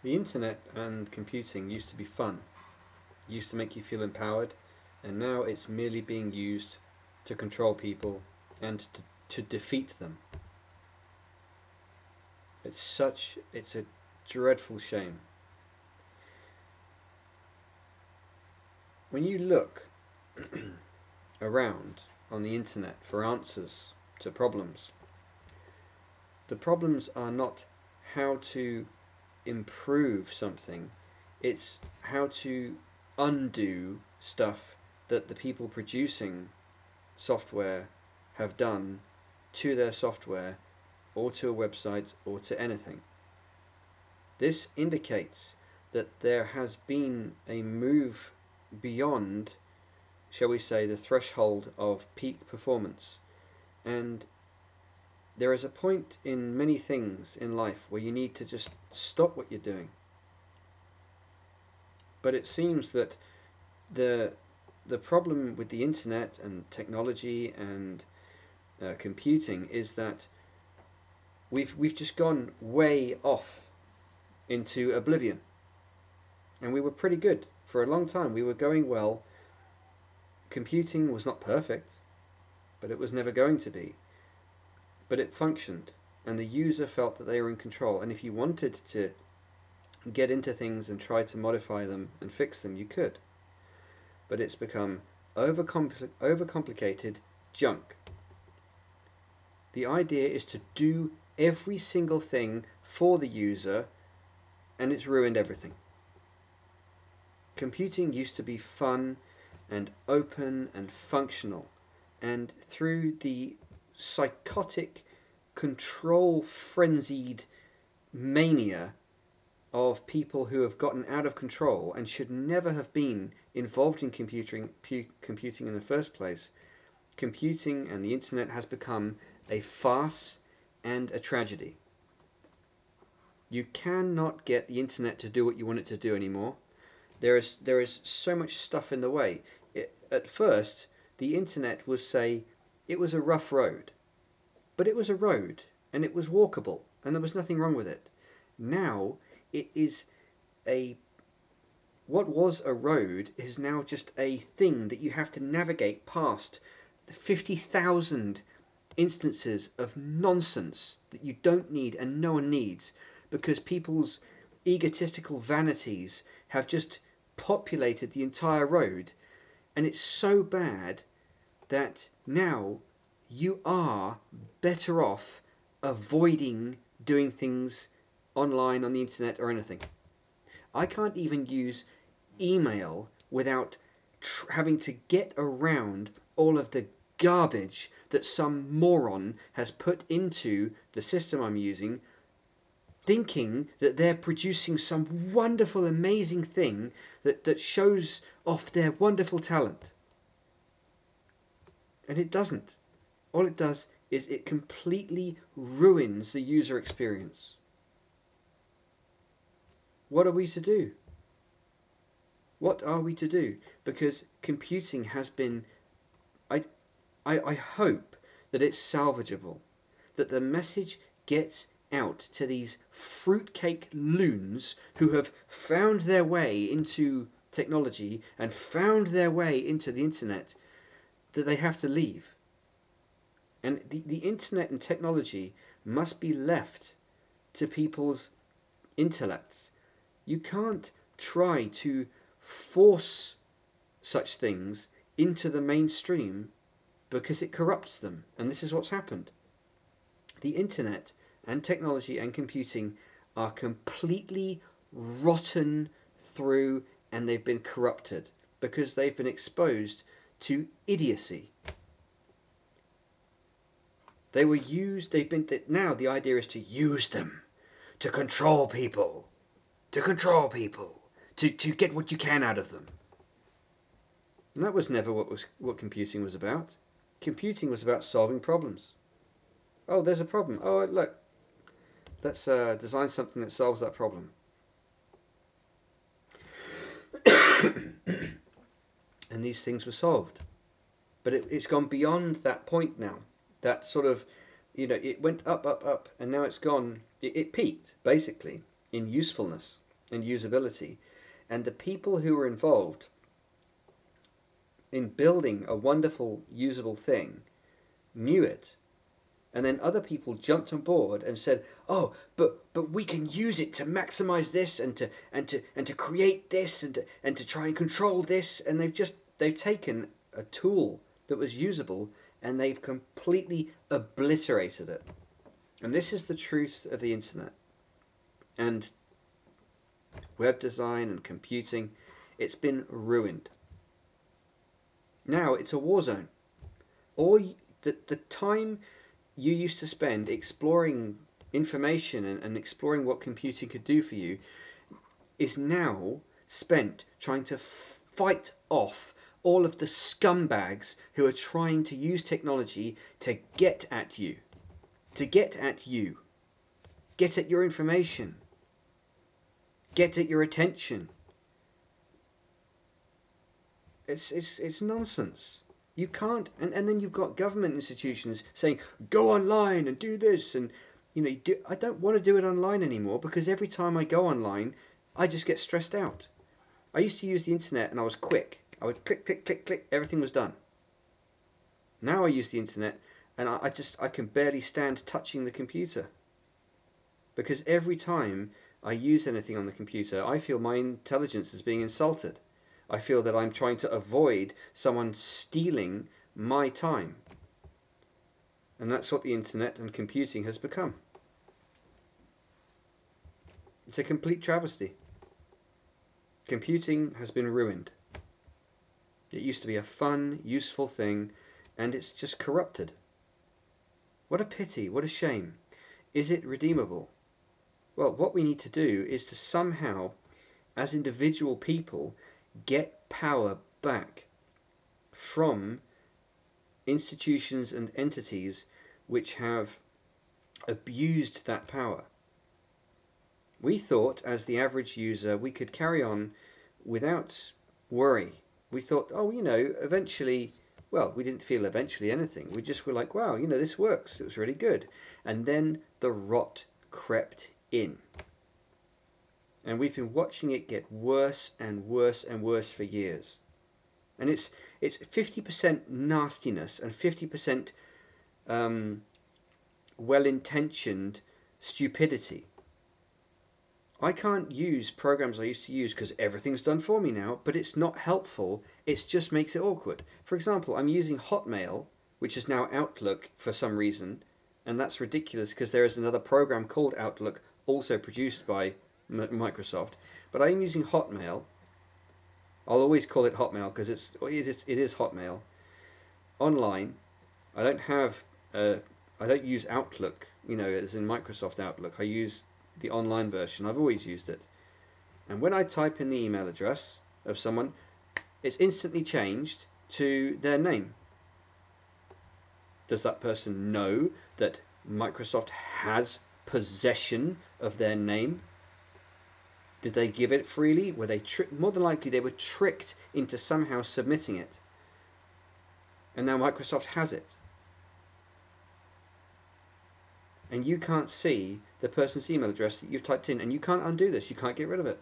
The internet and computing used to be fun, used to make you feel empowered, and now it's merely being used to control people and to defeat them. It's a dreadful shame. When you look around on the internet for answers to problems, the problems are not how to improve something, it's how to undo stuff that the people producing software have done to their software or to a website or to anything. This indicates that there has been a move beyond, shall we say, the threshold of peak performance. And there is a point in many things in life where you need to just stop what you're doing. But it seems that the the problem with the internet and technology and computing is that we've just gone way off into oblivion, and we were pretty good for a long time. We were going well. Computing was not perfect, but it was never going to be. But it functioned, and the user felt that they were in control. And if you wanted to get into things and try to modify them and fix them, you could. But it's become overcomplicated junk. The idea is to do every single thing for the user, and it's ruined everything. Computing used to be fun and open and functional, and through the psychotic, control frenzied mania of people who have gotten out of control and should never have been involved in computing in the first place, computing and the internet has become a farce and a tragedy. You cannot get the internet to do what you want it to do anymore. There is so much stuff in the way. At first, the internet was, say, it was a rough road, but it was a road and it was walkable and there was nothing wrong with it. Now it is a what was a road is now just a thing that you have to navigate past 50,000 instances of nonsense that you don't need and no one needs, because people's egotistical vanities have just populated the entire road, and it's so bad that now you are better off avoiding doing things online on the internet or anything. I can't even use email without having to get around all of the garbage that some moron has put into the system I'm using, thinking that they're producing some wonderful, amazing thing that shows off their wonderful talent. And it doesn't. All it does is it completely ruins the user experience. What are we to do? What are we to do? Because computing has been, I hope that it's salvageable, that the message gets out to these fruitcake loons who have found their way into technology and found their way into the internet, that they have to leave. And the internet and technology must be left to people's intellects. You can't try to force such things into the mainstream because it corrupts them. And this is what's happened. The internet and technology and computing are completely rotten through, and they've been corrupted because they've been exposed to idiocy. They were used, now the idea is to use them to control people, to get what you can out of them. And that was never what computing was about. Computing was about solving problems. Oh, there's a problem. Oh, look, let's design something that solves that problem. And these things were solved. But it's gone beyond that point now. That sort of, it went up, and now it's gone. It peaked, basically, in usefulness. and usability. And the people who were involved in building a wonderful, usable thing knew it. And then other people jumped on board and said, "Oh, but we can use it to maximize this and to create this and to try and control this." And they've taken a tool that was usable and they've completely obliterated it. And this is the truth of the internet and web design and computing. It's been ruined. Now it's a war zone. The time you used to spend exploring information and exploring what computing could do for you is now spent trying to fight off all of the scumbags who are trying to use technology to get at you. To get at you. Get at your information. Get at your attention. It's nonsense. You can't, and then you've got government institutions saying, go online and do this, and I don't want to do it online anymore because every time I go online, I just get stressed out. I used to use the internet and I was quick. I would click, click, click, click, everything was done. Now I use the internet and I can barely stand touching the computer. Because every time I use anything on the computer, I feel my intelligence is being insulted. I feel that I'm trying to avoid someone stealing my time. And that's what the internet and computing has become. It's a complete travesty. Computing has been ruined. It used to be a fun, useful thing, and it's just corrupted. What a pity, what a shame. Is it redeemable? Well, what we need to do is to somehow, as individual people, get power back from institutions and entities which have abused that power. We thought, as the average user, we could carry on without worry. We thought, oh, eventually, well, we didn't feel eventually anything. We just were like, wow, this works. It was really good. And then the rot crept in. And we've been watching it get worse and worse and worse for years. And it's 50% nastiness and 50% well-intentioned stupidity. I can't use programs I used to use because everything's done for me now, but it's not helpful. It just makes it awkward. For example, I'm using Hotmail, which is now Outlook for some reason, and that's ridiculous because there is another program called Outlook, also produced by Microsoft, but I'm using Hotmail. I'll always call it Hotmail because it is Hotmail. Online, I don't use Outlook, as in Microsoft Outlook. I use the online version. I've always used it. And when I type in the email address of someone, it's instantly changed to their name. Does that person know that Microsoft has possession of their name? Did they give it freely? Were they more than likely they were tricked into somehow submitting it. And now Microsoft has it. And you can't see the person's email address that you've typed in, and you can't undo this. You can't get rid of it.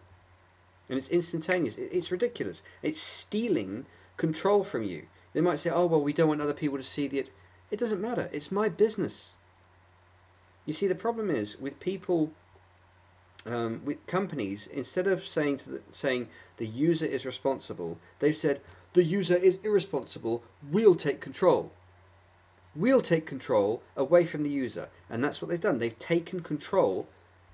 And it's instantaneous. It's ridiculous. It's stealing control from you. They might say, oh, well, we don't want other people to see it. It doesn't matter. It's my business. You see, the problem is with people, with companies, instead of saying the user is responsible, they've said the user is irresponsible. We'll take control. We'll take control away from the user, and that's what they've done. They've taken control,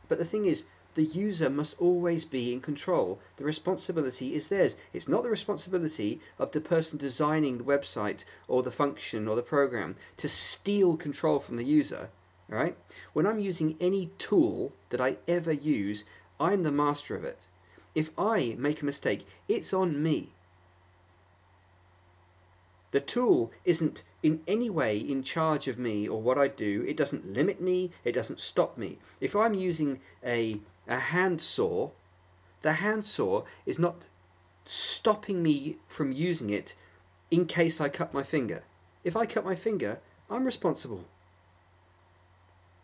but the thing is, the user must always be in control. The responsibility is theirs. It's not the responsibility of the person designing the website or the function or the program to steal control from the user. All right? When I'm using any tool that I ever use, I'm the master of it. If I make a mistake, it's on me. The tool isn't in any way in charge of me or what I do. It doesn't limit me. It doesn't stop me. If I'm using a hand saw, the hand saw is not stopping me from using it in case I cut my finger. If I cut my finger, I'm responsible.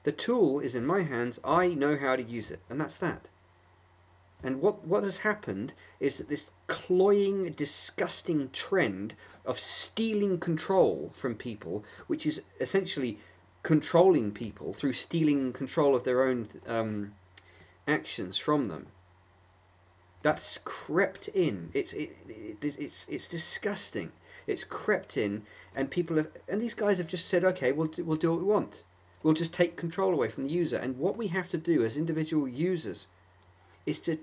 The tool is in my hands. I know how to use it, and that's that. And what has happened is that this cloying, disgusting trend of stealing control from people, which is essentially controlling people through stealing control of their own actions from them, that's crept in. It's disgusting. It's crept in, and people have, and these guys have just said, okay, we'll do what we want. We'll just take control away from the user. And what we have to do as individual users is to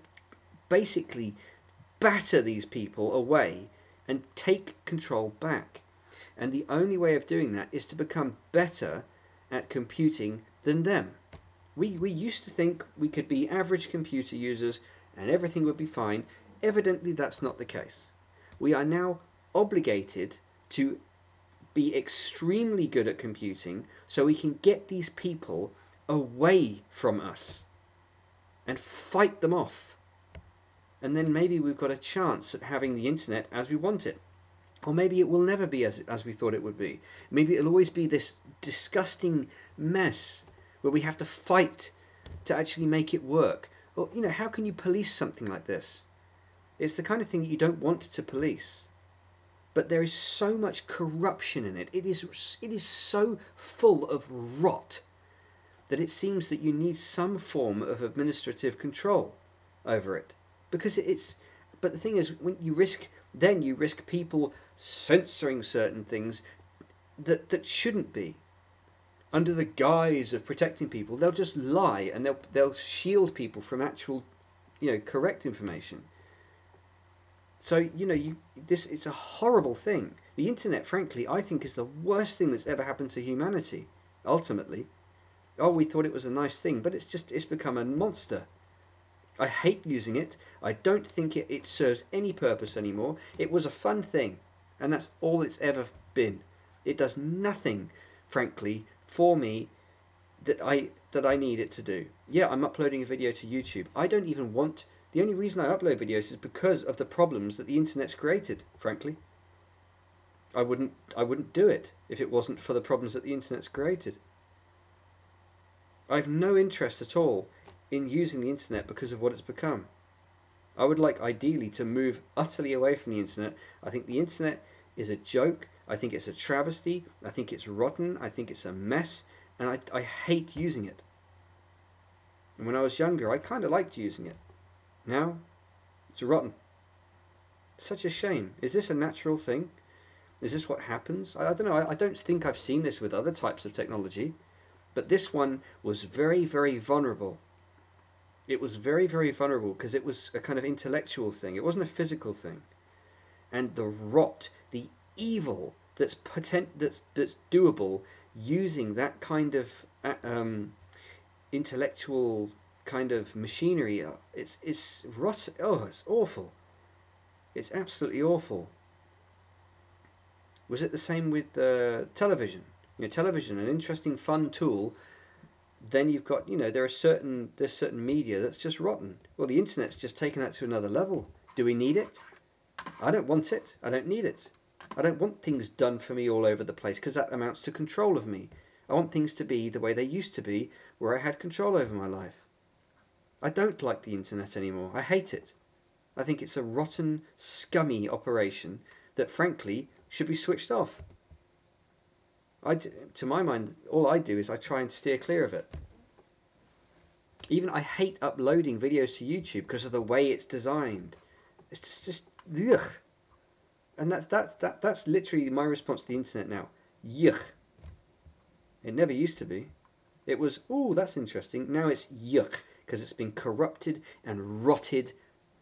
basically batter these people away and take control back. And the only way of doing that is to become better at computing than them. We used to think we could be average computer users and everything would be fine. Evidently, that's not the case. We are now obligated to be extremely good at computing so we can get these people away from us and fight them off. And then maybe we've got a chance at having the internet as we want it. Or maybe it will never be as we thought it would be. Maybe it'll always be this disgusting mess where we have to fight to actually make it work. Or, how can you police something like this? It's the kind of thing that you don't want to police. But there is so much corruption in it. It is so full of rot that it seems that you need some form of administrative control over it. Because but the thing is, when you risk people censoring certain things that shouldn't be. Under the guise of protecting people, they'll just lie and they'll shield people from actual, correct information. So it's a horrible thing. The internet, frankly, I think is the worst thing that's ever happened to humanity. Ultimately, we thought it was a nice thing, but it's become a monster. I hate using it. I don't think it serves any purpose anymore. It was a fun thing, and that's all it's ever been. It does nothing, frankly, for me that I need it to do. Yeah, I'm uploading a video to YouTube. I don't even want. The only reason I upload videos is because of the problems that the internet's created, frankly. I wouldn't do it if it wasn't for the problems that the internet's created. I have no interest at all in using the internet because of what it's become. I would like ideally to move utterly away from the internet. I think the internet is a joke. I think it's a travesty. I think it's rotten. I think it's a mess. And I hate using it. And when I was younger, I kind of liked using it. Now, it's rotten. Such a shame. Is this a natural thing? Is this what happens? I don't know. I don't think I've seen this with other types of technology. But this one was very, very vulnerable. It was very, very vulnerable because it was a kind of intellectual thing. It wasn't a physical thing. And the rot, the evil that's doable using that kind of intellectual kind of machinery, it's rot. Oh, it's awful. It's absolutely awful. Was it the same with television? Television, an interesting, fun tool. Then you've got, there's certain media that's just rotten. Well, the internet's just taken that to another level. Do we need it? I don't want it. I don't need it. I don't want things done for me all over the place because that amounts to control of me. I want things to be the way they used to be, where I had control over my life. I don't like the internet anymore. I hate it. I think it's a rotten, scummy operation that, frankly, should be switched off. To my mind, all I do is I try and steer clear of it. Even I hate uploading videos to YouTube because of the way it's designed. It's just ugh. And that's literally my response to the internet now. Yuck. It never used to be. It was, oh, that's interesting. Now it's yuck because it's been corrupted and rotted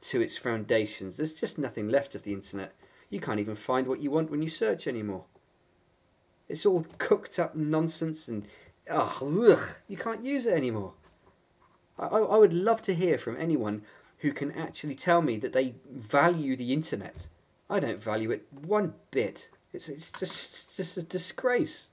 to its foundations. There's just nothing left of the internet. You can't even find what you want when you search anymore. It's all cooked up nonsense and you can't use it anymore. I would love to hear from anyone who can actually tell me that they value the internet. I don't value it one bit. It's just a disgrace.